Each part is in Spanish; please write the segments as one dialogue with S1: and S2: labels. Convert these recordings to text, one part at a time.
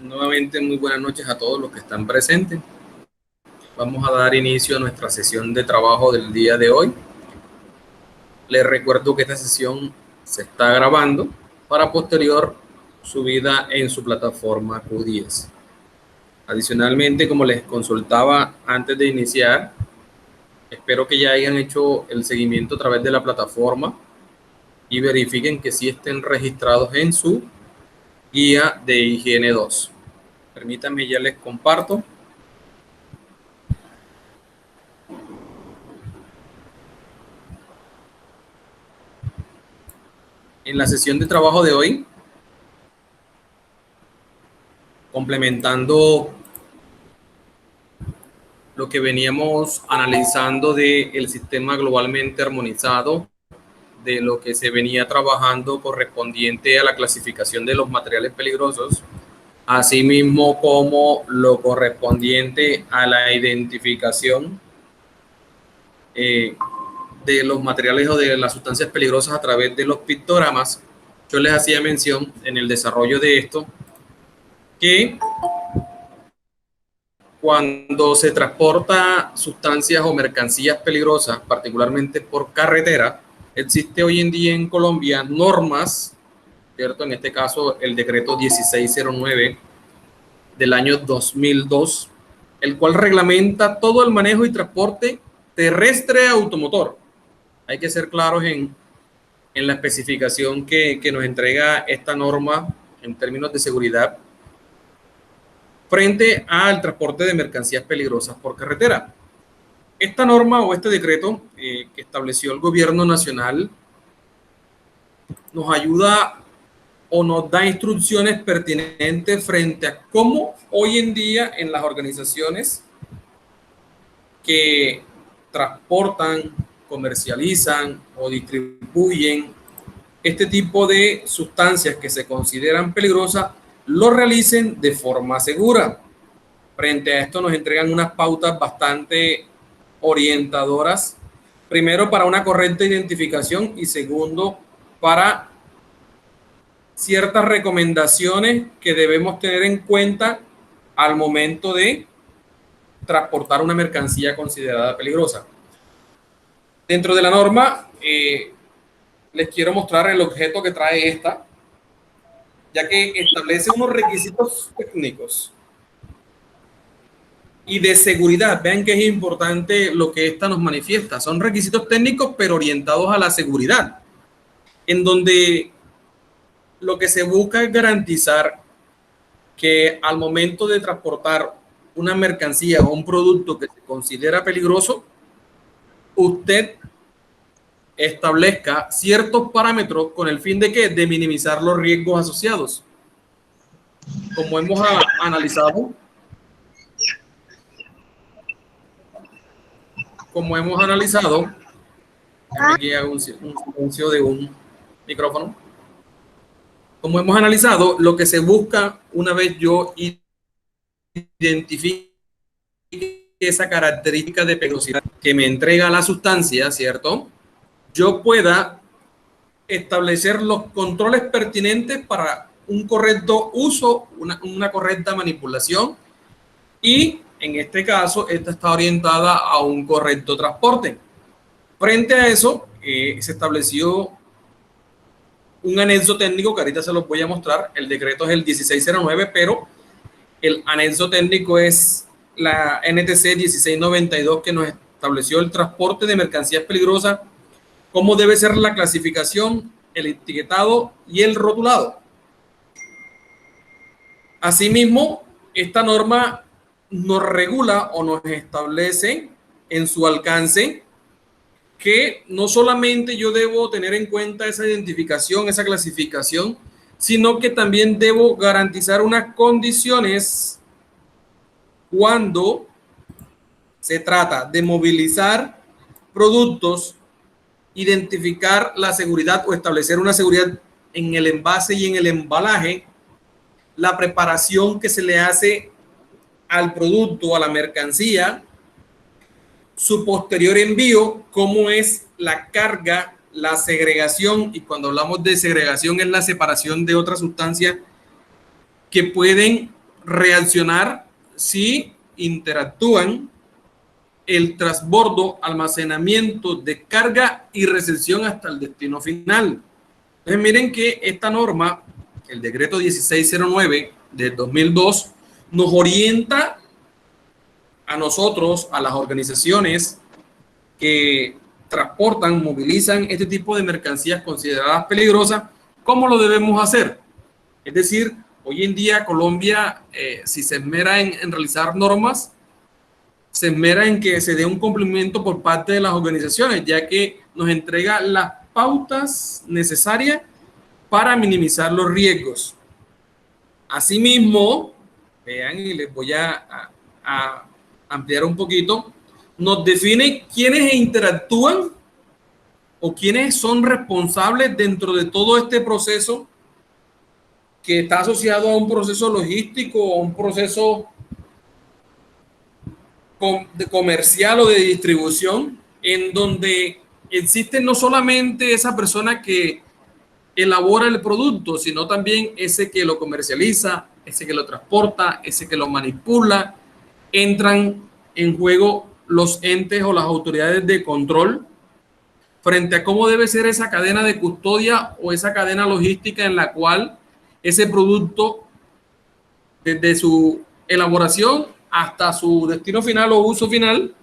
S1: Nuevamente, muy buenas noches a todos los que están presentes. Vamos a dar inicio a nuestra sesión de trabajo del día de hoy. Les recuerdo que esta sesión se está grabando para posterior subida en su plataforma Q10. Adicionalmente, como les consultaba antes de iniciar, espero que ya hayan hecho el seguimiento a través de la plataforma y verifiquen que sí estén registrados en su guía de higiene 2. Permítanme, ya les comparto. En la sesión de trabajo de hoy, complementando lo que veníamos analizando del sistema globalmente armonizado, de lo que se venía trabajando correspondiente a la clasificación de los materiales peligrosos, asimismo como lo correspondiente a la identificación de los materiales o de las sustancias peligrosas a través de los pictogramas. Yo les hacía mención en el desarrollo de esto que cuando se transporta sustancias o mercancías peligrosas, particularmente por carretera, existe hoy en día en Colombia normas, ¿cierto? En este caso, el decreto 1609 del año 2002, el cual reglamenta todo el manejo y transporte terrestre automotor. Hay que ser claros en la especificación que nos entrega esta norma en términos de seguridad frente al transporte de mercancías peligrosas por carretera. Esta norma o este decreto que estableció el gobierno nacional nos ayuda o nos da instrucciones pertinentes frente a cómo hoy en día en las organizaciones que transportan, comercializan o distribuyen este tipo de sustancias que se consideran peligrosas, lo realicen de forma segura. Frente a esto nos entregan unas pautas bastante orientadoras, primero para una correcta identificación y segundo para ciertas recomendaciones que debemos tener en cuenta al momento de transportar una mercancía considerada peligrosa. Dentro de la norma, les quiero mostrar el objeto que trae esta, ya que establece unos requisitos técnicos y de seguridad. Vean que es importante lo que esta nos manifiesta. Son requisitos técnicos, pero orientados a la seguridad, en donde lo que se busca es garantizar que al momento de transportar una mercancía o un producto que se considera peligroso, usted establezca ciertos parámetros con el fin de ¿qué? De minimizar los riesgos asociados. Como hemos analizado, aquí hago un silencio de un micrófono. Como hemos analizado, lo que se busca una vez yo identifique esa característica de peligrosidad que me entrega la sustancia, ¿cierto? Yo pueda establecer los controles pertinentes para un correcto uso, una correcta manipulación y en este caso esta está orientada a un correcto transporte. Frente a eso se estableció un anexo técnico que ahorita se los voy a mostrar. El decreto es el 1609, pero el anexo técnico es la NTC 1692 que nos estableció el transporte de mercancías peligrosas, cómo debe ser la clasificación, el etiquetado y el rotulado. Asimismo, esta norma nos regula o nos establece en su alcance que no solamente yo debo tener en cuenta esa identificación, esa clasificación, sino que también debo garantizar unas condiciones cuando se trata de movilizar productos, identificar la seguridad o establecer una seguridad en el envase y en el embalaje, la preparación que se le hace al producto, a la mercancía, su posterior envío, cómo es la carga, la segregación, y cuando hablamos de segregación es la separación de otras sustancias que pueden reaccionar si interactúan el transbordo, almacenamiento, descarga y recepción hasta el destino final. Entonces miren que esta norma, el decreto 1609 del 2002, nos orienta a nosotros, a las organizaciones que transportan, movilizan este tipo de mercancías consideradas peligrosas, ¿cómo lo debemos hacer? Es decir, hoy en día Colombia, si se esmera en realizar normas, se esmera en que se dé un cumplimiento por parte de las organizaciones, ya que nos entrega las pautas necesarias para minimizar los riesgos. Asimismo, vean, y les voy a ampliar un poquito, nos define quiénes interactúan o quiénes son responsables dentro de todo este proceso que está asociado a un proceso logístico o un proceso comercial o de distribución, en donde existe no solamente esa persona que elabora el producto, sino también ese que lo comercializa, ese que lo transporta, ese que lo manipula. Entran en juego los entes o las autoridades de control frente a cómo debe ser esa cadena de custodia o esa cadena logística en la cual ese producto, desde su elaboración hasta su destino final o uso final,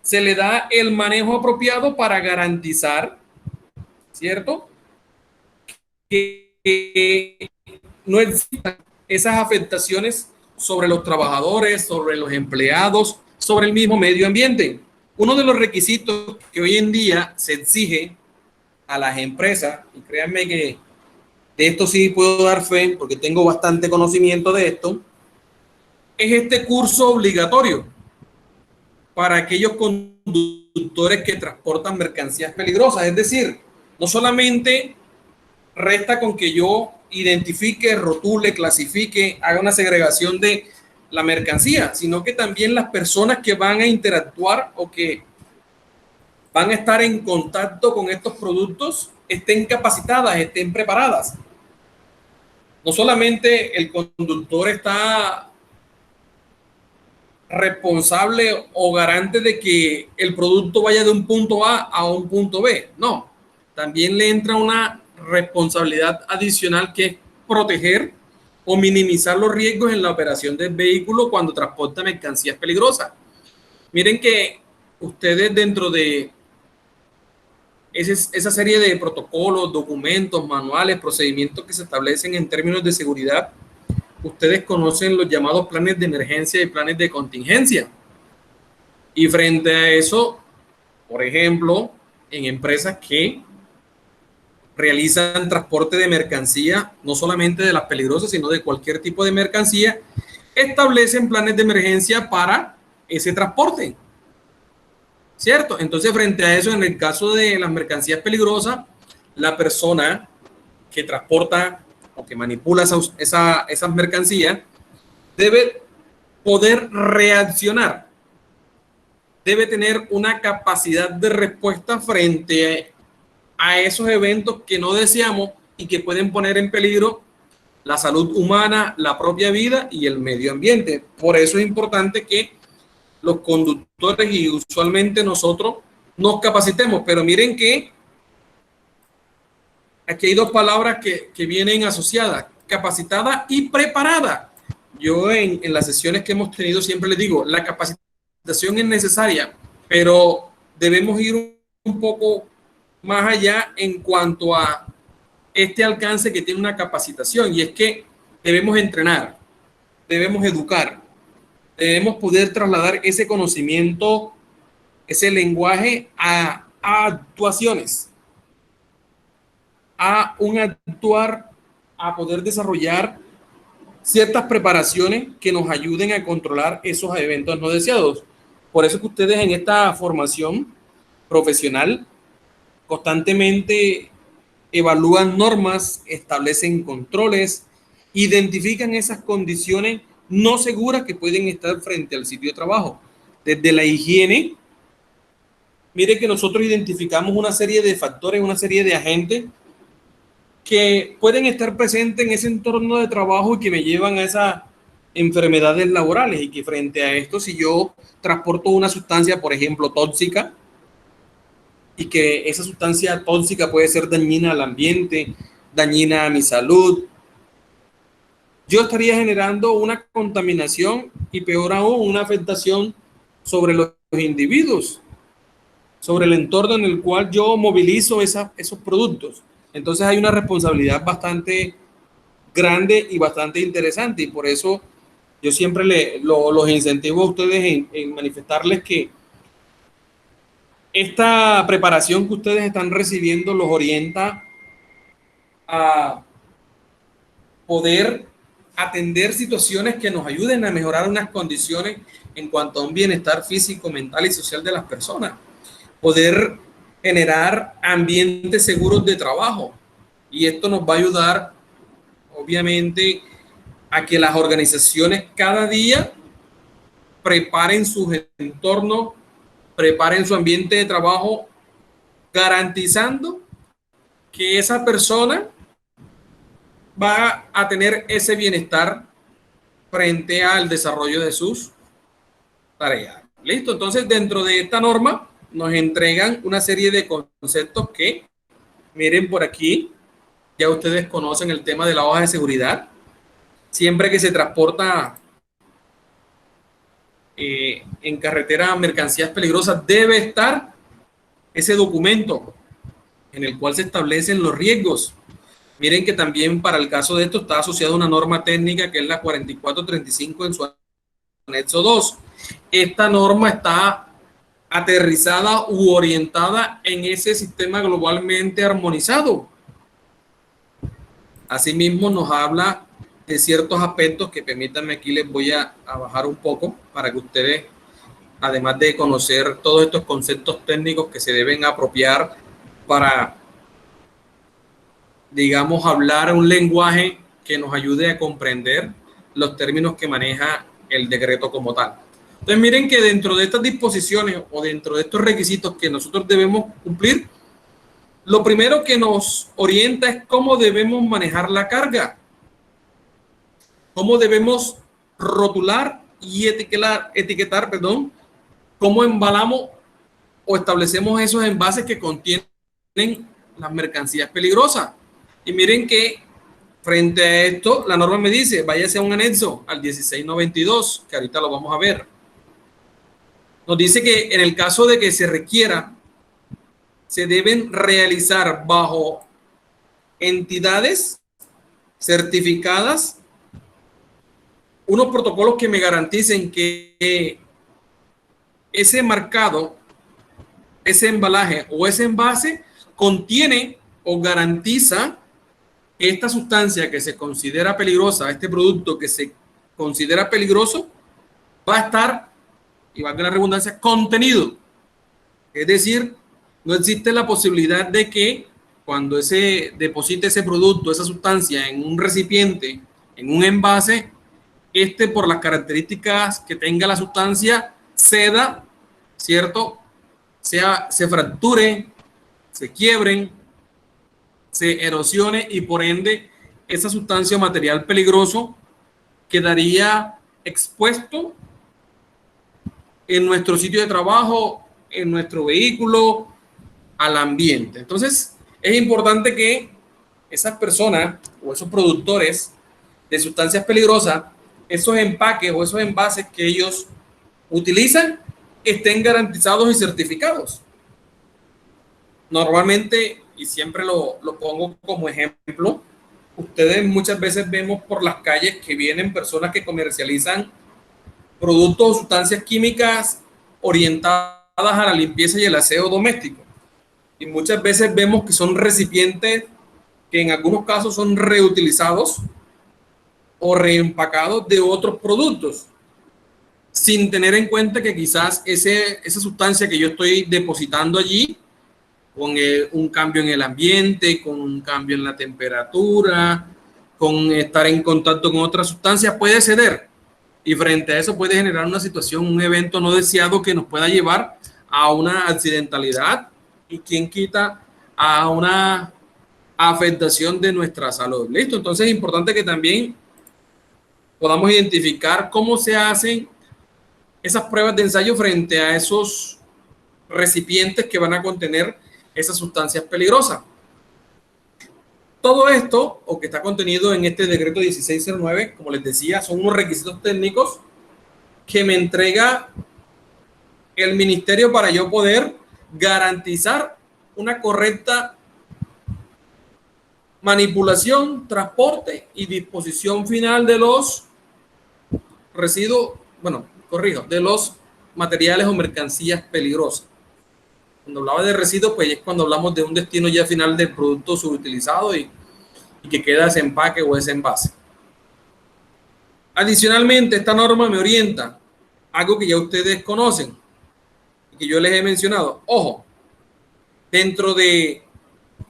S1: se le da el manejo apropiado para garantizar, ¿cierto?, que no existan esas afectaciones sobre los trabajadores, sobre los empleados, sobre el mismo medio ambiente. Uno de los requisitos que hoy en día se exige a las empresas, y créanme que de esto sí puedo dar fe porque tengo bastante conocimiento de esto, es este curso obligatorio para aquellos conductores que transportan mercancías peligrosas. Es decir, no solamente resta con que yo identifique, rotule, clasifique, haga una segregación de la mercancía, sino que también las personas que van a interactuar o que van a estar en contacto con estos productos estén capacitadas, estén preparadas. No solamente el conductor está responsable o garante de que el producto vaya de un punto A un punto B, no, también le entra una responsabilidad adicional que es proteger o minimizar los riesgos en la operación del vehículo cuando transporta mercancías peligrosas. Miren que ustedes dentro de esa serie de protocolos, documentos, manuales, procedimientos que se establecen en términos de seguridad, ustedes conocen los llamados planes de emergencia y planes de contingencia. Y frente a eso, por ejemplo, en empresas que realizan transporte de mercancía, no solamente de las peligrosas, sino de cualquier tipo de mercancía, establecen planes de emergencia para ese transporte, ¿cierto? Entonces, frente a eso, en el caso de las mercancías peligrosas, la persona que transporta o que manipula esas mercancías debe poder reaccionar, debe tener una capacidad de respuesta frente a esos eventos que no deseamos y que pueden poner en peligro la salud humana, la propia vida y el medio ambiente. Por eso es importante que los conductores y usualmente nosotros nos capacitemos. Pero miren que aquí hay dos palabras que vienen asociadas: capacitada y preparada. Yo en las sesiones que hemos tenido siempre les digo, la capacitación es necesaria, pero debemos ir un poco más allá en cuanto a este alcance que tiene una capacitación, y es que debemos entrenar, debemos educar, debemos poder trasladar ese conocimiento, ese lenguaje a actuaciones, a un actuar, a poder desarrollar ciertas preparaciones que nos ayuden a controlar esos eventos no deseados. Por eso que ustedes en esta formación profesional constantemente evalúan normas, establecen controles, identifican esas condiciones no seguras que pueden estar frente al sitio de trabajo. Desde la higiene, mire que nosotros identificamos una serie de factores, una serie de agentes que pueden estar presentes en ese entorno de trabajo y que me llevan a esa enfermedades laborales, y que frente a esto, si yo transporto una sustancia, por ejemplo, tóxica, y que esa sustancia tóxica puede ser dañina al ambiente, dañina a mi salud, yo estaría generando una contaminación y peor aún, una afectación sobre los individuos, sobre el entorno en el cual yo movilizo esos productos. Entonces hay una responsabilidad bastante grande y bastante interesante, y por eso yo siempre los incentivo a ustedes en manifestarles que esta preparación que ustedes están recibiendo los orienta a poder atender situaciones que nos ayuden a mejorar unas condiciones en cuanto a un bienestar físico, mental y social de las personas. Poder generar ambientes seguros de trabajo. Y esto nos va a ayudar, obviamente, a que las organizaciones cada día preparen sus entornos, preparen su ambiente de trabajo, garantizando que esa persona va a tener ese bienestar frente al desarrollo de sus tareas. Listo, entonces dentro de esta norma nos entregan una serie de conceptos que, miren por aquí, ya ustedes conocen el tema de la hoja de seguridad. Siempre que se transporta en carretera mercancías peligrosas, debe estar ese documento en el cual se establecen los riesgos. Miren que también para el caso de esto está asociada una norma técnica que es la 4435 en su anexo 2. Esta norma está aterrizada u orientada en ese sistema globalmente armonizado. Asimismo, nos habla de ciertos aspectos que, permítanme, aquí les voy a bajar un poco para que ustedes, además de conocer todos estos conceptos técnicos que se deben apropiar para, digamos, hablar un lenguaje que nos ayude a comprender los términos que maneja el decreto como tal. Entonces, miren que dentro de estas disposiciones o dentro de estos requisitos que nosotros debemos cumplir, lo primero que nos orienta es cómo debemos manejar la carga, cómo debemos rotular y etiquetar, cómo embalamos o establecemos esos envases que contienen las mercancías peligrosas. Y miren que frente a esto, la norma me dice, váyase a un anexo al 1692, que ahorita lo vamos a ver. Nos dice que en el caso de que se requiera, se deben realizar bajo entidades certificadas unos protocolos que me garanticen que ese marcado, ese embalaje o ese envase contiene o garantiza que esta sustancia que se considera peligrosa, este producto que se considera peligroso, va a estar, y valga la redundancia, contenido. Es decir, no existe la posibilidad de que cuando se deposite ese producto, esa sustancia en un recipiente, en un envase, por las características que tenga la sustancia, ceda, ¿cierto? Se fracture, se quiebren, se erosione, y por ende esa sustancia o material peligroso quedaría expuesto en nuestro sitio de trabajo, en nuestro vehículo, al ambiente. Entonces es importante que esas personas o esos productores de sustancias peligrosas, esos empaques o esos envases que ellos utilizan, estén garantizados y certificados. Normalmente, y siempre lo pongo como ejemplo, ustedes muchas veces vemos por las calles que vienen personas que comercializan productos o sustancias químicas orientadas a la limpieza y el aseo doméstico. Y muchas veces vemos que son recipientes que en algunos casos son reutilizados o reempacados de otros productos, sin tener en cuenta que quizás esa sustancia que yo estoy depositando allí, con un cambio en el ambiente, con un cambio en la temperatura, con estar en contacto con otras sustancias, puede ceder. Y frente a eso puede generar una situación, un evento no deseado que nos pueda llevar a una accidentalidad y quien quita a una afectación de nuestra salud. ¿Listo? Entonces es importante que también podamos identificar cómo se hacen esas pruebas de ensayo frente a esos recipientes que van a contener esas sustancias peligrosas. Todo esto, o que está contenido en este decreto 1609, como les decía, son unos requisitos técnicos que me entrega el ministerio para yo poder garantizar una correcta manipulación, transporte y disposición final de los residuos, bueno, corrijo, de los materiales o mercancías peligrosas. Cuando hablaba de residuos, pues es cuando hablamos de un destino ya final del producto subutilizado y que queda ese empaque o ese envase. Adicionalmente, esta norma me orienta algo que ya ustedes conocen y que yo les he mencionado. Ojo, dentro de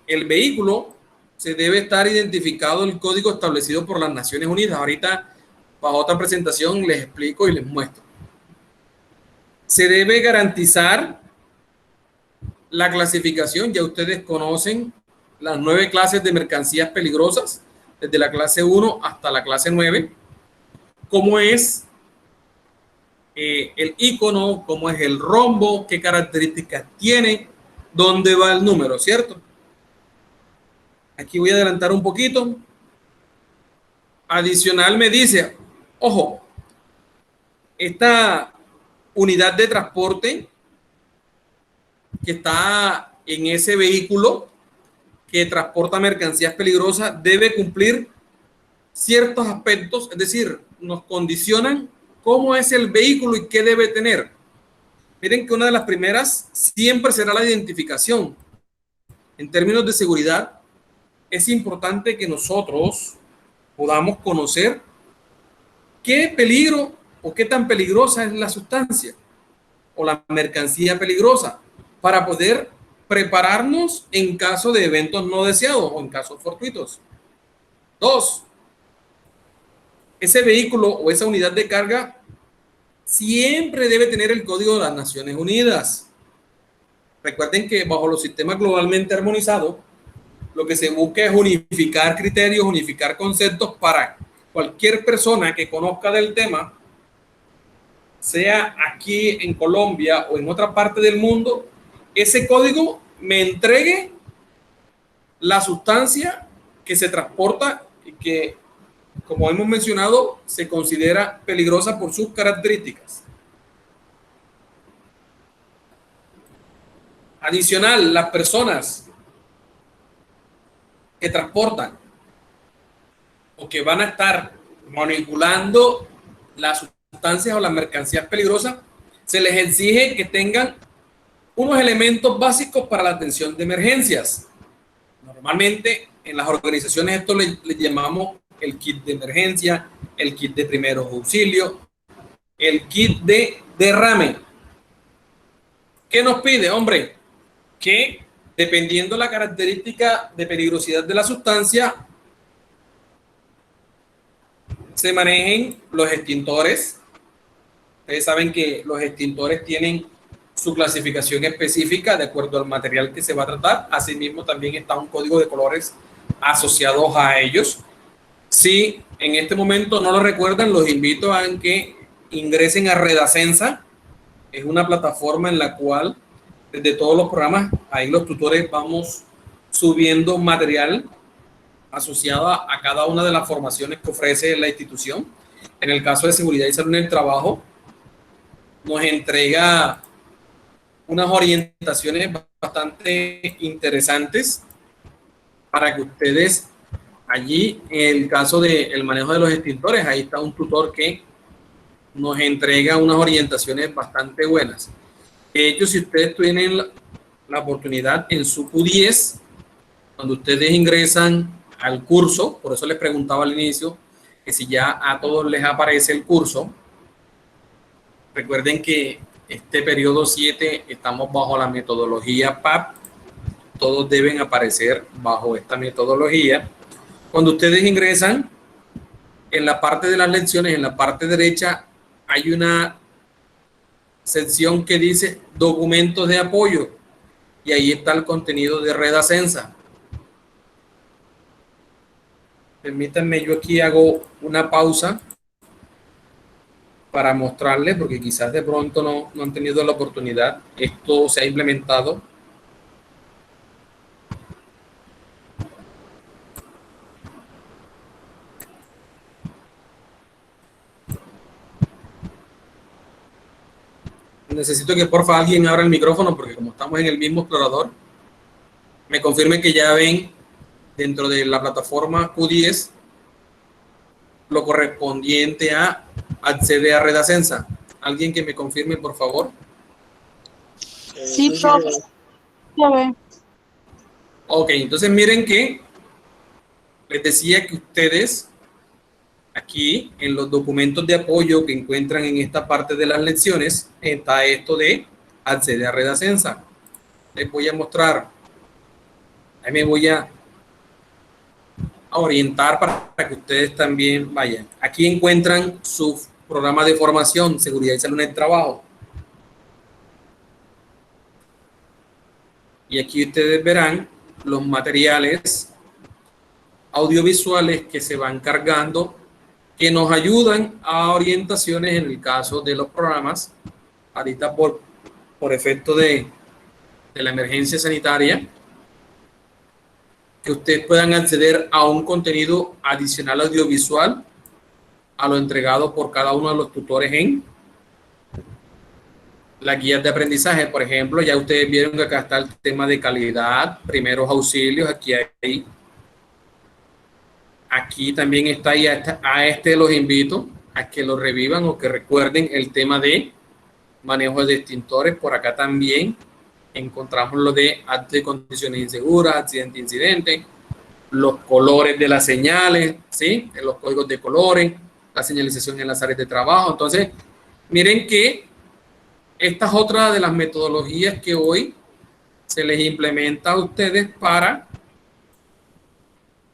S1: el vehículo se debe estar identificado el código establecido por las Naciones Unidas. Ahorita, bajo otra presentación, les explico y les muestro. Se debe garantizar la clasificación. Ya ustedes conocen las 9 clases de mercancías peligrosas, desde la clase 1 hasta la clase 9. Cómo es el icono, cómo es el rombo, qué características tiene, dónde va el número, ¿cierto? Aquí voy a adelantar un poquito. Adicional me dice, ojo, esta unidad de transporte que está en ese vehículo que transporta mercancías peligrosas debe cumplir ciertos aspectos, es decir, nos condicionan cómo es el vehículo y qué debe tener. Miren que una de las primeras siempre será la identificación. En términos de seguridad, es importante que nosotros podamos conocer qué peligro o qué tan peligrosa es la sustancia o la mercancía peligrosa para poder prepararnos en caso de eventos no deseados o en casos fortuitos. 2, ese vehículo o esa unidad de carga siempre debe tener el código de las Naciones Unidas. Recuerden que bajo los sistemas globalmente armonizados, lo que se busca es unificar criterios, unificar conceptos para cualquier persona que conozca del tema, sea aquí en Colombia o en otra parte del mundo, ese código me entregue la sustancia que se transporta y que, como hemos mencionado, se considera peligrosa por sus características. Adicional, las personas que transportan o que van a estar manipulando las sustancias o las mercancías peligrosas, se les exige que tengan unos elementos básicos para la atención de emergencias. Normalmente en las organizaciones esto le llamamos el kit de emergencia, el kit de primeros auxilios, el kit de derrame. ¿Qué nos pide, hombre? Que dependiendo de la característica de peligrosidad de la sustancia, se manejen los extintores. Ustedes saben que los extintores tienen su clasificación específica de acuerdo al material que se va a tratar. Asimismo, también está un código de colores asociados a ellos. Si en este momento no lo recuerdan, los invito a que ingresen a Redacensa. Es una plataforma en la cual desde todos los programas, ahí los tutores vamos subiendo material asociado a cada una de las formaciones que ofrece la institución. En el caso de seguridad y salud en el trabajo, nos entrega unas orientaciones bastante interesantes para que ustedes allí, en el caso del manejo de los extintores, ahí está un tutor que nos entrega unas orientaciones bastante buenas. De hecho, si ustedes tienen la oportunidad en su Q10, cuando ustedes ingresan al curso, por eso les preguntaba al inicio que si ya a todos les aparece el curso. Recuerden que este periodo 7 estamos bajo la metodología PAP, todos deben aparecer bajo esta metodología. Cuando ustedes ingresan, en la parte de las lecciones, en la parte derecha, hay una sección que dice documentos de apoyo y ahí está el contenido de Redacensa. Permítanme, yo aquí hago una pausa para mostrarles, porque quizás de pronto no han tenido la oportunidad. Esto se ha implementado. Necesito que por favor alguien abra el micrófono, porque como estamos en el mismo explorador, me confirme que ya ven dentro de la plataforma Q10 lo correspondiente a acceder a Red Ascensa. Alguien que me confirme, por favor.
S2: Sí, profe. Ya ve.
S1: Ok, entonces miren que les decía que ustedes aquí en los documentos de apoyo que encuentran en esta parte de las lecciones está esto de acceder a Red Ascensa. Les voy a mostrar. Ahí me voy a orientar para que ustedes también vayan. Aquí encuentran su programa de formación, seguridad y salud en el trabajo. Y aquí ustedes verán los materiales audiovisuales que se van cargando, que nos ayudan a orientaciones en el caso de los programas, ahorita por efecto de la emergencia sanitaria, que ustedes puedan acceder a un contenido adicional audiovisual a lo entregado por cada uno de los tutores en las guías de aprendizaje. Por ejemplo, ya ustedes vieron que acá está el tema de calidad, primeros auxilios, aquí también está, y a este los invito a que lo revivan o que recuerden el tema de manejo de extintores. Por acá también encontramos lo de actos de condiciones inseguras, accidente, incidente, los colores de las señales, ¿sí? Los códigos de colores, la señalización en las áreas de trabajo. Entonces, miren que esta es otra de las metodologías que hoy se les implementa a ustedes para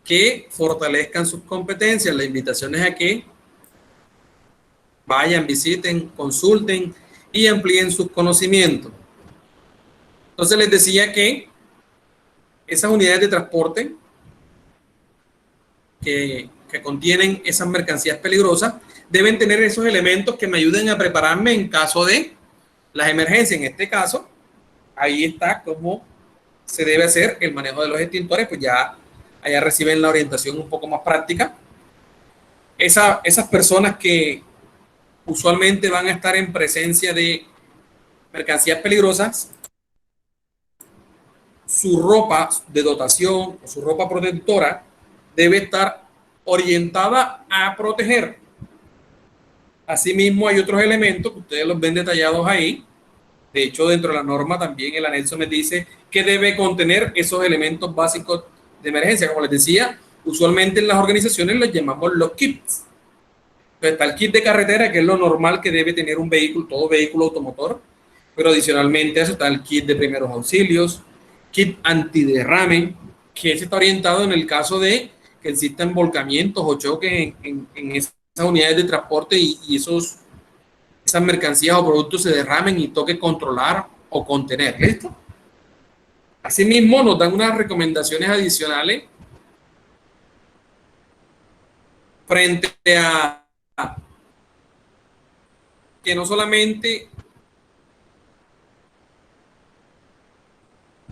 S1: que fortalezcan sus competencias. La invitación es a que vayan, visiten, consulten y amplíen sus conocimientos. Entonces les decía que esas unidades de transporte que contienen esas mercancías peligrosas deben tener esos elementos que me ayuden a prepararme en caso de las emergencias. En este caso, ahí está cómo se debe hacer el manejo de los extintores, pues ya allá reciben la orientación un poco más práctica. Esas personas que usualmente van a estar en presencia de mercancías peligrosas, su ropa de dotación o su ropa protectora debe estar orientada a proteger. Asimismo, hay otros elementos que ustedes los ven detallados ahí. De hecho, dentro de la norma también el anexo me dice que debe contener esos elementos básicos de emergencia. Como les decía, usualmente en las organizaciones los llamamos los kits. Entonces está el kit de carretera, que es lo normal que debe tener un vehículo, todo vehículo automotor, pero adicionalmente a eso está el kit de primeros auxilios, kit antiderrame, que ese está orientado en el caso de que existan volcamientos o choques en esas unidades de transporte y esas mercancías o productos se derramen y toque controlar o contener. ¿Listo? Asimismo, nos dan unas recomendaciones adicionales frente a que no solamente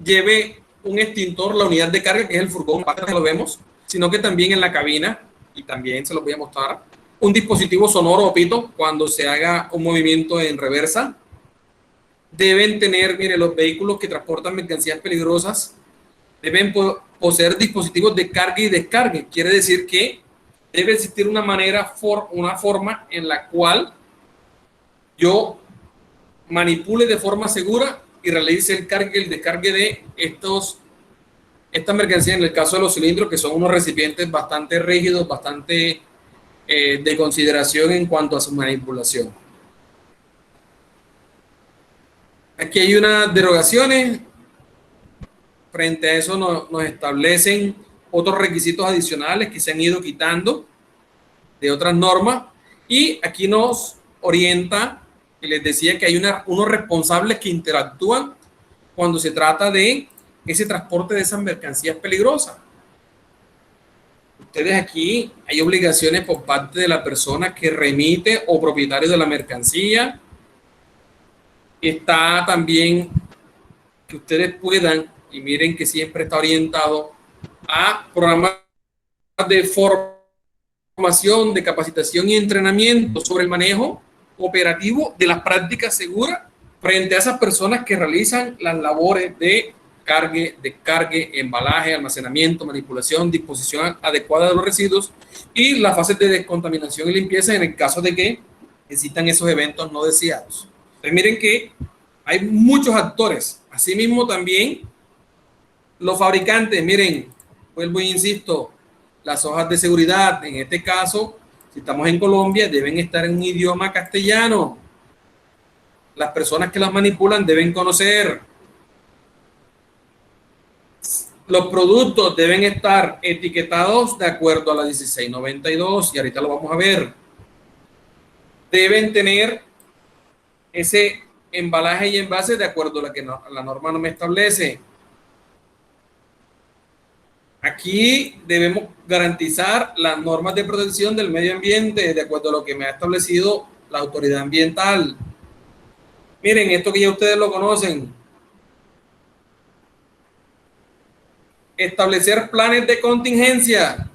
S1: lleve un extintor la unidad de carga, que es el furgón, que lo vemos, sino que también en la cabina, y también se los voy a mostrar, un dispositivo sonoro o pito cuando se haga un movimiento en reversa. Deben tener, mire, los vehículos que transportan mercancías peligrosas deben poseer dispositivos de carga y descarga. Quiere decir que debe existir una forma en la cual yo manipule de forma segura y realice el cargue y el descargue de estas mercancías, en el caso de los cilindros, que son unos recipientes bastante rígidos, bastante de consideración en cuanto a su manipulación. Aquí hay unas derogaciones. Frente a eso nos establecen otros requisitos adicionales que se han ido quitando de otras normas, y aquí nos orienta, y les decía que hay unos responsables que interactúan cuando se trata de ese transporte de esas mercancías peligrosas. ustedes aquí hay obligaciones por parte de la persona que remite o propietario de la mercancía. Está también que ustedes puedan, y miren que siempre está orientado a programas de formación, de capacitación y entrenamiento sobre el manejo operativo de las prácticas seguras frente a esas personas que realizan las labores de cargue, descargue, embalaje, almacenamiento, manipulación, disposición adecuada de los residuos y las fases de descontaminación y limpieza en el caso de que existan esos eventos no deseados. Entonces, miren que hay muchos actores. Asimismo, también los fabricantes, miren, vuelvo e insisto, las hojas de seguridad, en este caso, si estamos en Colombia, deben estar en un idioma castellano. Las personas que las manipulan deben conocer. Los productos deben estar etiquetados de acuerdo a la 1692 y ahorita lo vamos a ver. Deben tener ese embalaje y envase de acuerdo a lo que la norma no me establece. Aquí debemos garantizar las normas de protección del medio ambiente de acuerdo a lo que me ha establecido la autoridad ambiental. Miren, esto que ya ustedes lo conocen. Establecer planes de contingencia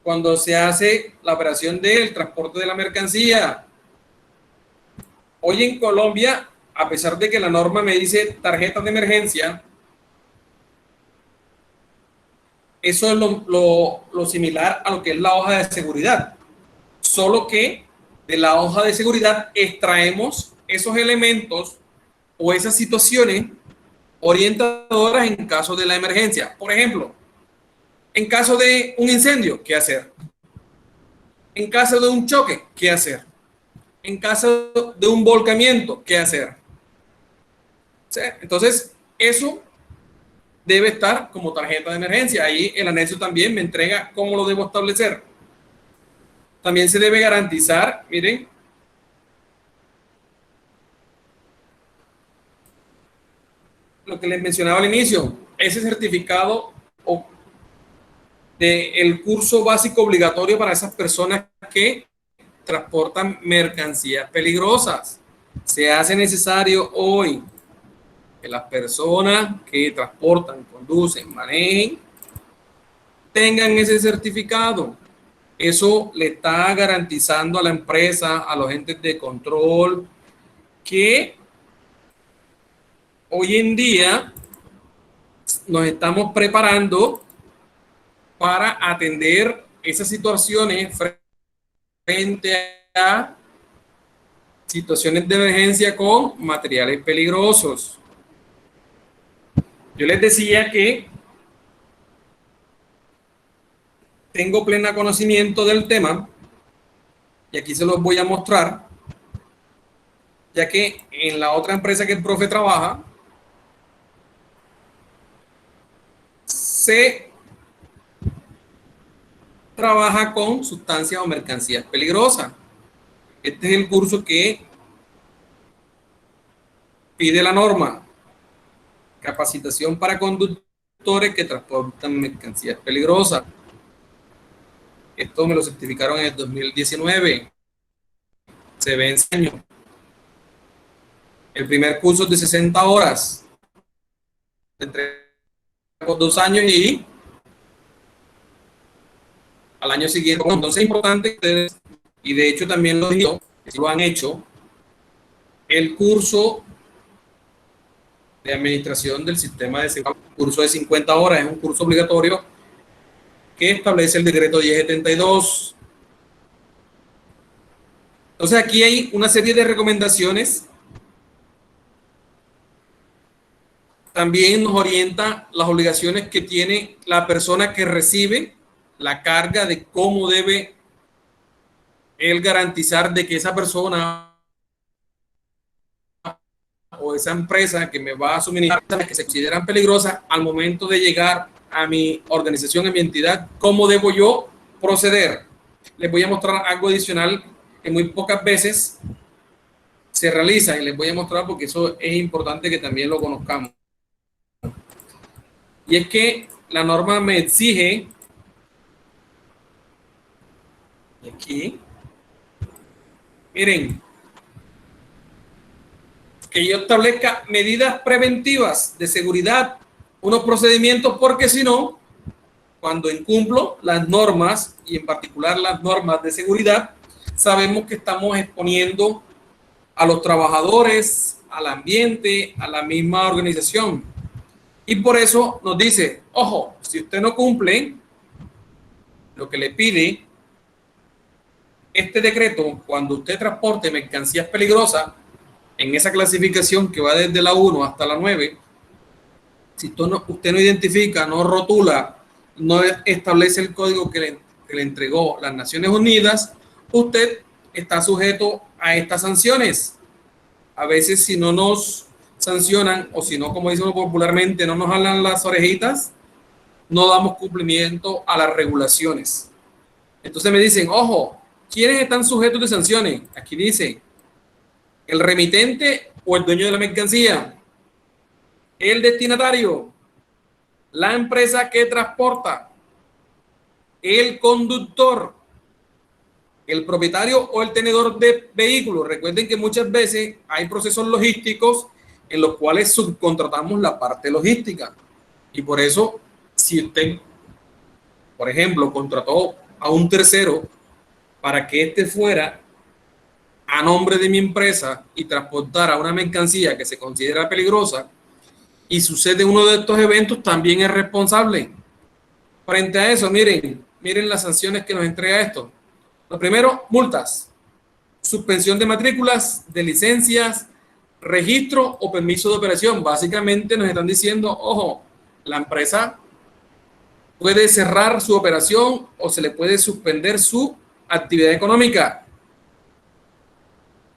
S1: cuando se hace la operación del transporte de la mercancía. Hoy en Colombia, a pesar de que la norma me dice tarjetas de emergencia, eso es lo similar a lo que es la hoja de seguridad. Solo que de la hoja de seguridad extraemos esos elementos o esas situaciones orientadoras en caso de la emergencia. Por ejemplo, en caso de un incendio, ¿qué hacer? En caso de un choque, ¿qué hacer? En caso de un volcamiento, ¿qué hacer? ¿Sí? Entonces, eso debe estar como tarjeta de emergencia. Ahí el anexo también me entrega cómo lo debo establecer. También se debe garantizar, miren, lo que les mencionaba al inicio, ese certificado del curso básico obligatorio para esas personas que transportan mercancías peligrosas. Se hace necesario hoy que las personas que transportan, conducen, manejen, tengan ese certificado. Eso le está garantizando a la empresa, a los entes de control, que hoy en día nos estamos preparando para atender esas situaciones frente a situaciones de emergencia con materiales peligrosos. Yo les decía que tengo pleno conocimiento del tema y aquí se los voy a mostrar, ya que en la otra empresa que el profe trabaja, se trabaja con sustancias o mercancías peligrosas. Este es el curso que pide la norma. Capacitación para conductores que transportan mercancías peligrosas. Esto me lo certificaron en el 2019. Se vence año. El primer curso es de 60 horas. Entre 2 años y al año siguiente. Entonces es importante que ustedes, y de hecho también lo digo, si lo han hecho, el curso de administración del sistema de seguridad, curso de 50 horas, es un curso obligatorio que establece el decreto 1072. Entonces aquí hay una serie de recomendaciones. También nos orienta las obligaciones que tiene la persona que recibe la carga, de cómo debe él garantizar de que esa persona o esa empresa que me va a suministrar, que se consideran peligrosas, al momento de llegar a mi organización, a mi entidad, cómo debo yo proceder. Les voy a mostrar algo adicional que muy pocas veces se realiza y les voy a mostrar porque eso es importante que también lo conozcamos. Y es que la norma me exige Aquí, miren, que yo establezca medidas preventivas de seguridad, unos procedimientos, porque si no, cuando incumplo las normas, y en particular las normas de seguridad, sabemos que estamos exponiendo a los trabajadores, al ambiente, a la misma organización. Y por eso nos dice, ojo, si usted no cumple lo que le pide este decreto, cuando usted transporte mercancías peligrosas, en esa clasificación que va desde la 1 hasta la 9, si usted no identifica, no rotula, no establece el código que le entregó las Naciones Unidas, usted está sujeto a estas sanciones. A veces, si no nos sancionan, o si no, como dicen popularmente, no nos jalan las orejitas, no damos cumplimiento a las regulaciones. Entonces me dicen, ojo, ¿quiénes están sujetos de sanciones? Aquí dice, el remitente o el dueño de la mercancía, el destinatario, la empresa que transporta, el conductor, el propietario o el tenedor de vehículos. Recuerden que muchas veces hay procesos logísticos en los cuales subcontratamos la parte logística. Y por eso, si usted, por ejemplo, contrató a un tercero para que éste fuera a nombre de mi empresa y transportara una mercancía que se considera peligrosa y sucede uno de estos eventos, también es responsable. Frente a eso, miren las sanciones que nos entrega esto. Lo primero, multas, suspensión de matrículas, de licencias, registro o permiso de operación. Básicamente nos están diciendo, ojo, la empresa puede cerrar su operación o se le puede suspender su actividad económica.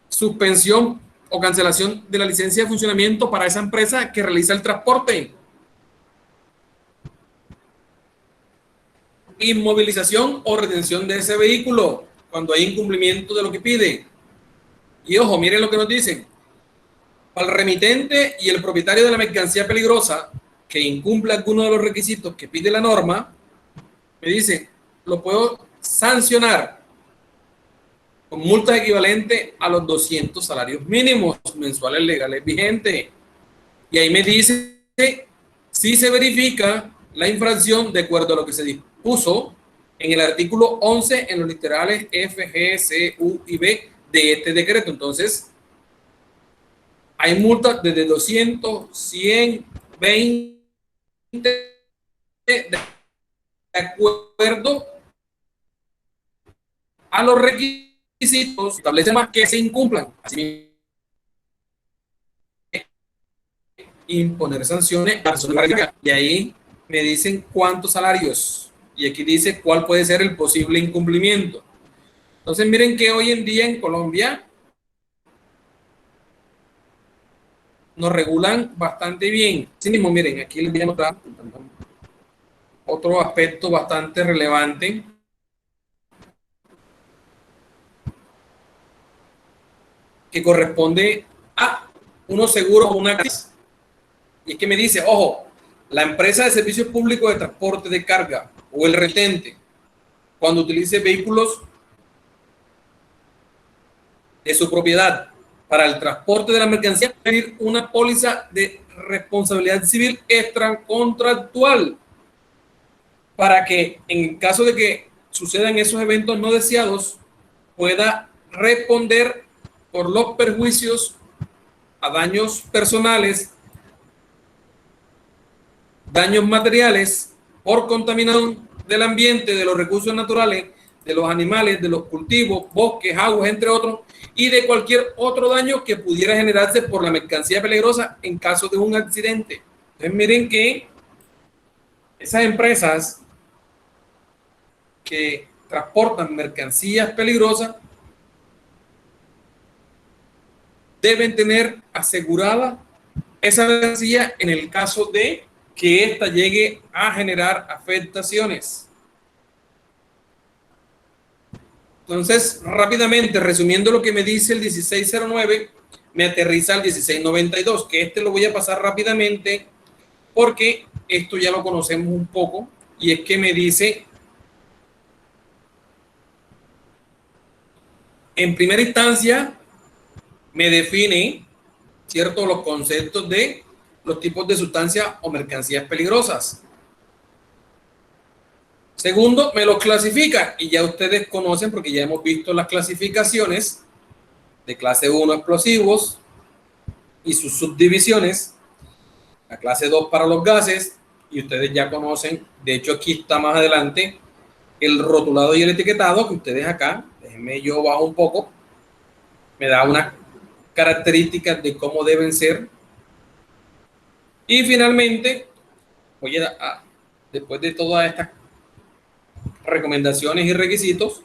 S1: Suspensión o cancelación de la licencia de funcionamiento para esa empresa que realiza el transporte. Inmovilización o retención de ese vehículo cuando hay incumplimiento de lo que pide. Y ojo, miren lo que nos dicen. Para el remitente y el propietario de la mercancía peligrosa que incumple alguno de los requisitos que pide la norma, me dice, lo puedo sancionar con multas equivalentes a los 200 salarios mínimos mensuales legales vigentes. Y ahí me dice si se verifica la infracción de acuerdo a lo que se dispuso en el artículo 11 en los literales F, G, C, U y B de este decreto. Entonces, hay multas desde 200, 100, 20, de acuerdo a los requisitos, establece más que se incumplan. Así, imponer sanciones a personas. Y ahí me dicen cuántos salarios. Y aquí dice cuál puede ser el posible incumplimiento. Entonces, miren que hoy en día en Colombia nos regulan bastante bien. Así mismo, miren, aquí les voy a mostrar otro aspecto bastante relevante. Que corresponde a unos seguros o una crisis. Y es que me dice, ojo, la empresa de servicios públicos de transporte de carga o el retente, cuando utilice vehículos de su propiedad para el transporte de la mercancía, pedir una póliza de responsabilidad civil extracontractual para que en caso de que sucedan esos eventos no deseados, pueda responder por los perjuicios a daños personales, daños materiales por contaminación del ambiente, de los recursos naturales, de los animales, de los cultivos, bosques, aguas, entre otros, y de cualquier otro daño que pudiera generarse por la mercancía peligrosa en caso de un accidente. Entonces miren que esas empresas que transportan mercancías peligrosas deben tener asegurada esa mercancía en el caso de que ésta llegue a generar afectaciones. Entonces, rápidamente, resumiendo lo que me dice el 1609, me aterriza al 1692, que este lo voy a pasar rápidamente porque esto ya lo conocemos un poco, y es que me dice En primera instancia, me define, ¿cierto?, los conceptos de los tipos de sustancias o mercancías peligrosas. Segundo, me los clasifica y ya ustedes conocen porque ya hemos visto las clasificaciones de clase 1 explosivos y sus subdivisiones, la clase 2 para los gases, y ustedes ya conocen, de hecho aquí está más adelante el rotulado y el etiquetado, que ustedes acá, déjenme yo bajo un poco, me da unas características de cómo deben ser. Y finalmente, después de todas estas recomendaciones y requisitos,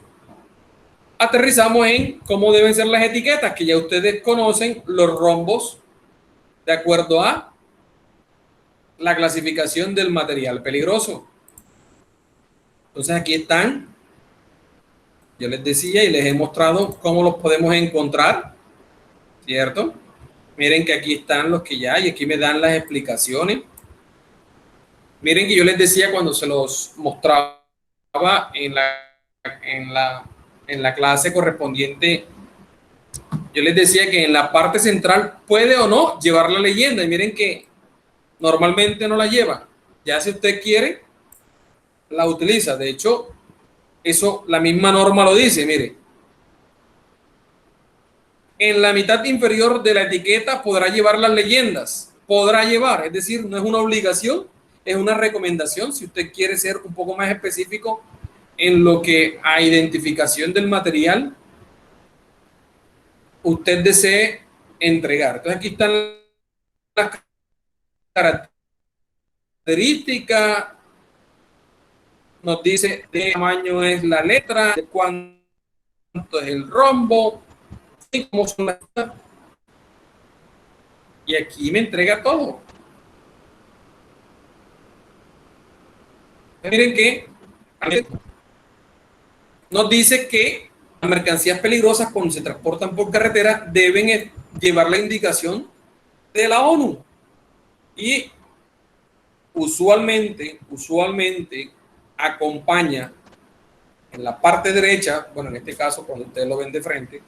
S1: aterrizamos en cómo deben ser las etiquetas, que ya ustedes conocen los rombos de acuerdo a la clasificación del material peligroso. Entonces aquí están, yo les decía y les he mostrado cómo los podemos encontrar, ¿cierto? Miren que aquí están los que ya, y aquí me dan las explicaciones. Miren que yo les decía cuando se los mostraba en la clase correspondiente, yo les decía que en la parte central puede o no llevar la leyenda, y miren que normalmente no la lleva. Ya si usted quiere, la utiliza. De hecho, eso la misma norma lo dice, mire. En la mitad inferior de la etiqueta podrá llevar las leyendas. Podrá llevar, es decir, no es una obligación, es una recomendación. Si usted quiere ser un poco más específico en lo que a identificación del material usted desee entregar. Entonces aquí están las características, nos dice de qué tamaño es la letra, de cuánto es el rombo, y cómo son las... Y aquí me entrega todo. Miren que nos dice que las mercancías peligrosas cuando se transportan por carretera deben llevar la indicación de la ONU. Y usualmente acompaña en la parte derecha, bueno, en este caso cuando ustedes lo ven de frente,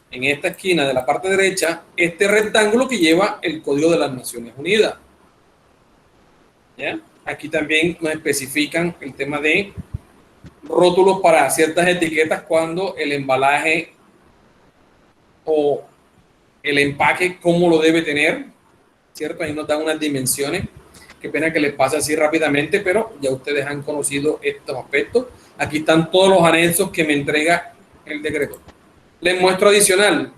S1: en esta esquina de la parte derecha, este rectángulo que lleva el código de las Naciones Unidas. ¿Ya? Aquí también nos especifican el tema de rótulos para ciertas etiquetas cuando el embalaje o el empaque, cómo lo debe tener, ¿cierto? Ahí nos dan unas dimensiones. Qué pena que les pase así rápidamente, pero ya ustedes han conocido estos aspectos. Aquí están todos los anexos que me entrega el decreto. Les muestro adicional.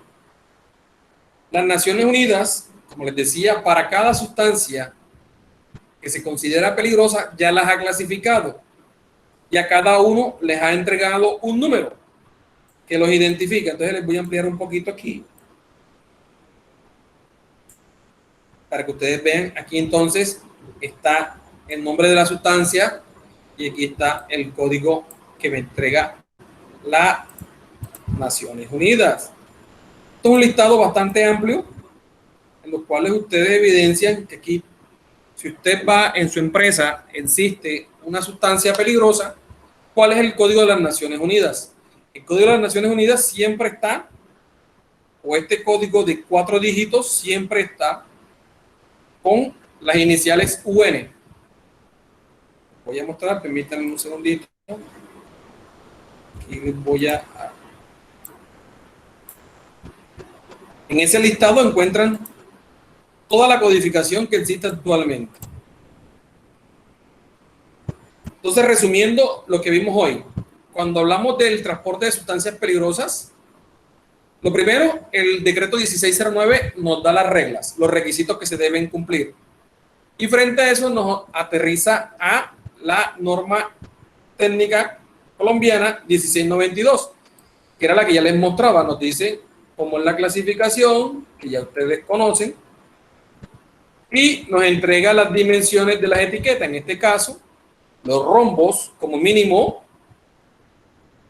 S1: Las Naciones Unidas, como les decía, para cada sustancia que se considera peligrosa, ya las ha clasificado. Y a cada uno les ha entregado un número que los identifica. Entonces les voy a ampliar un poquito aquí, para que ustedes vean. Aquí entonces está el nombre de la sustancia y aquí está el código que me entrega las Naciones Unidas. Esto es un listado bastante amplio en los cuales ustedes evidencian que aquí, si usted va en su empresa, existe una sustancia peligrosa, ¿cuál es el código de las Naciones Unidas? El código de las Naciones Unidas siempre está, o este código de 4 dígitos siempre está con las iniciales UN. Voy a mostrar, permítanme un segundito. Aquí les voy a... En ese listado encuentran toda la codificación que existe actualmente. Entonces, resumiendo lo que vimos hoy, cuando hablamos del transporte de sustancias peligrosas, lo primero, el decreto 1609 nos da las reglas, los requisitos que se deben cumplir. Y frente a eso nos aterriza a la norma técnica colombiana 1692, que era la que ya les mostraba. Nos dice cómo es la clasificación, que ya ustedes conocen, y nos entrega las dimensiones de las etiquetas. En este caso, los rombos, como mínimo,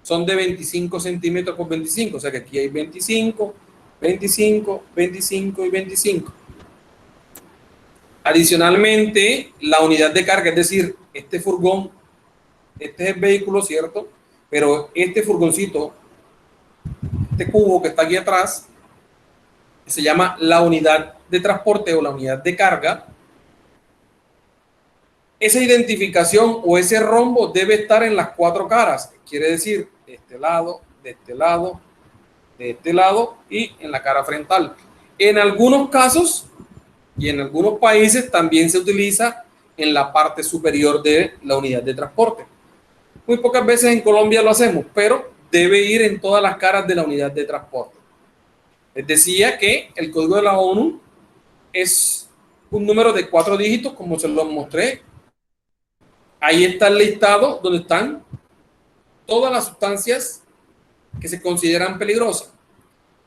S1: son de 25 centímetros por 25, o sea que aquí hay 25, 25, 25 y 25. Adicionalmente, la unidad de carga, es decir, este furgón, este es el vehículo, ¿cierto? Pero este furgoncito este cubo que está aquí atrás, que se llama la unidad de transporte o la unidad de carga, esa identificación o ese rombo debe estar en las cuatro caras, quiere decir de este lado, de este lado, de este lado y en la cara frontal. En algunos casos y en algunos países también se utiliza en la parte superior de la unidad de transporte. Muy pocas veces en Colombia lo hacemos, pero debe ir en todas las caras de la unidad de transporte. Les decía que el código de la ONU es un número de 4 dígitos, como se los mostré. Ahí está el listado donde están todas las sustancias que se consideran peligrosas.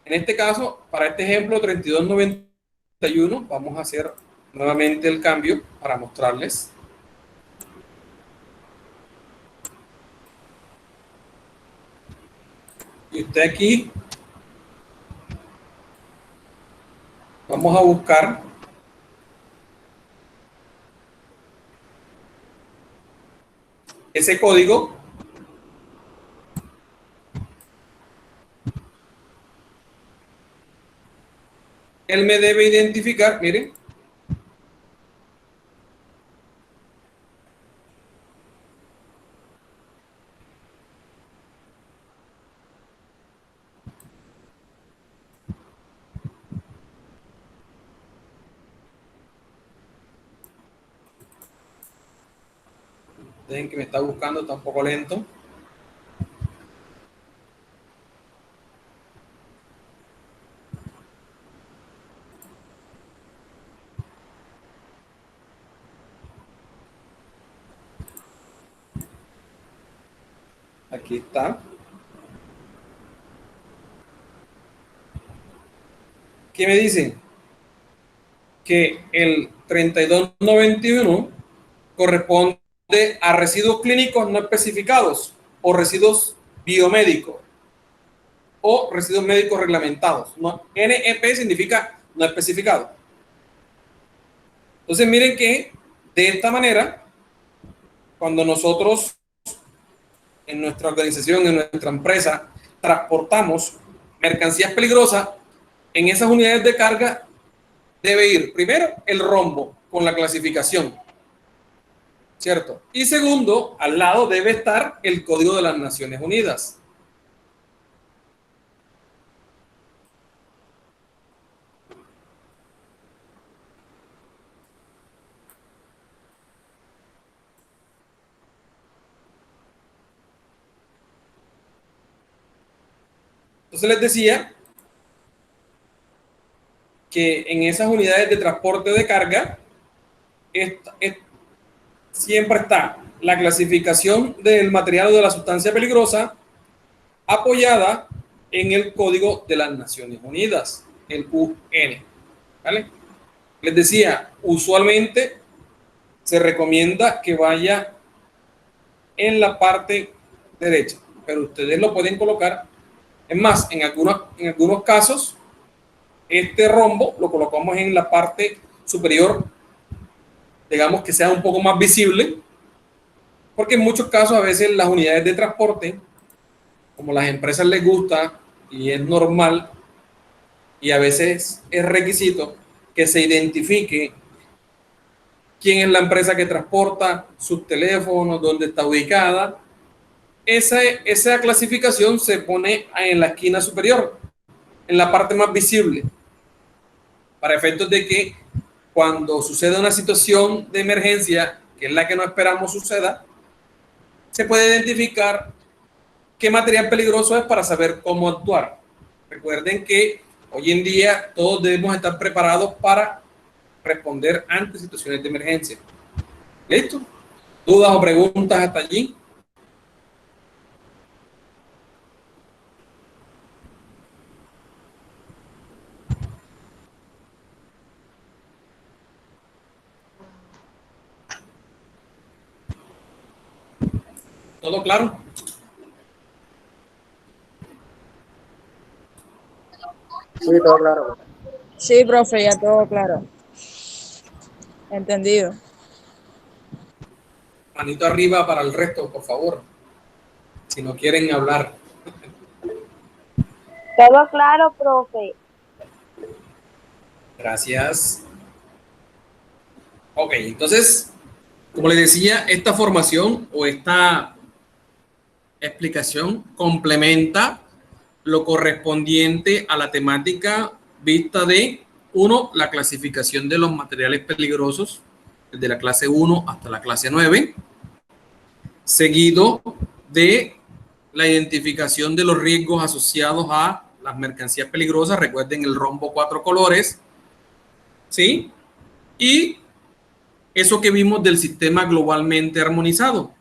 S1: En este caso, para este ejemplo 3291, vamos a hacer nuevamente el cambio para mostrarles. Y usted aquí, vamos a buscar ese código. Él me debe identificar, miren. Dejen que me está buscando, está un poco lento. Aquí está. ¿Qué me dicen? Que el 3291 corresponde a residuos clínicos no especificados o residuos biomédicos o residuos médicos reglamentados. No, NEP significa no especificado. Entonces miren que de esta manera, cuando nosotros en nuestra organización, en nuestra empresa, transportamos mercancías peligrosas, en esas unidades de carga debe ir primero el rombo con la clasificación, ¿cierto? Y segundo, al lado debe estar el código de las Naciones Unidas. Entonces les decía que en esas unidades de transporte de carga siempre está la clasificación del material o de la sustancia peligrosa apoyada en el código de las Naciones Unidas, el UN. ¿Vale? Les decía, usualmente se recomienda que vaya en la parte derecha, pero ustedes lo pueden colocar. Es más, en algunos casos, este rombo lo colocamos en la parte superior, digamos que sea un poco más visible, porque en muchos casos a veces las unidades de transporte, como las empresas les gusta y es normal, y a veces es requisito que se identifique quién es la empresa que transporta, sus teléfonos, dónde está ubicada. Esa clasificación se pone en la esquina superior, en la parte más visible, para efectos de que cuando suceda una situación de emergencia, que es la que no esperamos suceda, se puede identificar qué material peligroso es para saber cómo actuar. Recuerden que hoy en día todos debemos estar preparados para responder ante situaciones de emergencia. ¿Listo? ¿Dudas o preguntas hasta allí? ¿Todo claro?
S3: Sí, todo claro.
S2: Sí, profe, ya todo claro. Entendido.
S1: Manito arriba para el resto, por favor. Si no quieren hablar.
S4: Todo claro, profe.
S1: Gracias. Ok, entonces, como les decía, esta formación o esta explicación complementa lo correspondiente a la temática vista de, uno, la clasificación de los materiales peligrosos, desde la clase 1 hasta la clase 9, seguido de la identificación de los riesgos asociados a las mercancías peligrosas. Recuerden el rombo 4 colores, ¿sí? Y eso que vimos del sistema globalmente armonizado,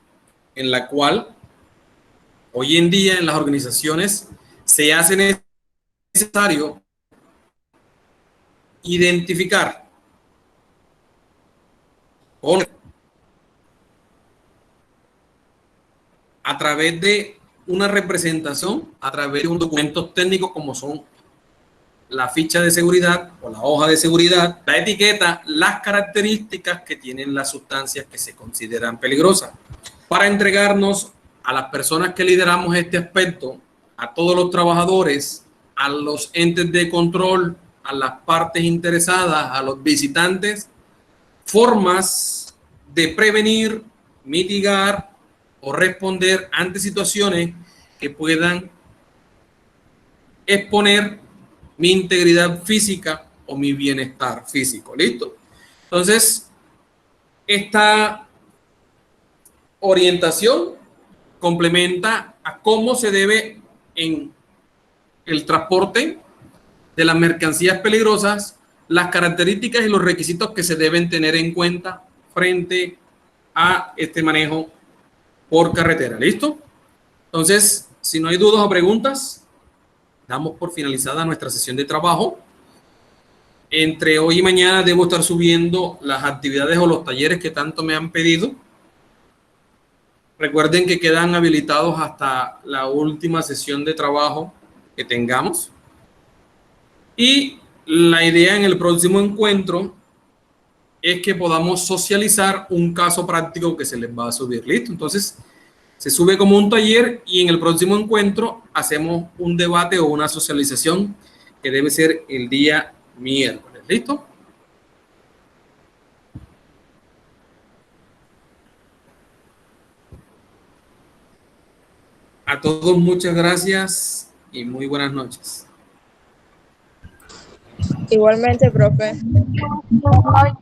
S1: en la cual hoy en día en las organizaciones se hace necesario identificar con, a través de una representación, a través de un documento técnico como son la ficha de seguridad o la hoja de seguridad, la etiqueta, las características que tienen las sustancias que se consideran peligrosas, para entregarnos a las personas que lideramos este aspecto, a todos los trabajadores, a los entes de control, a las partes interesadas, a los visitantes, formas de prevenir, mitigar o responder ante situaciones que puedan exponer mi integridad física o mi bienestar físico. ¿Listo? Entonces, esta orientación complementa a cómo se debe en el transporte de las mercancías peligrosas, las características y los requisitos que se deben tener en cuenta frente a este manejo por carretera. ¿Listo? Entonces, si no hay dudas o preguntas, damos por finalizada nuestra sesión de trabajo. Entre hoy y mañana debo estar subiendo las actividades o los talleres que tanto me han pedido. Recuerden que quedan habilitados hasta la última sesión de trabajo que tengamos. Y la idea en el próximo encuentro es que podamos socializar un caso práctico que se les va a subir. ¿Listo? Entonces, se sube como un taller y en el próximo encuentro hacemos un debate o una socialización que debe ser el día miércoles. ¿Listo? A todos muchas gracias y muy buenas noches.
S2: Igualmente, profe.
S4: Ay,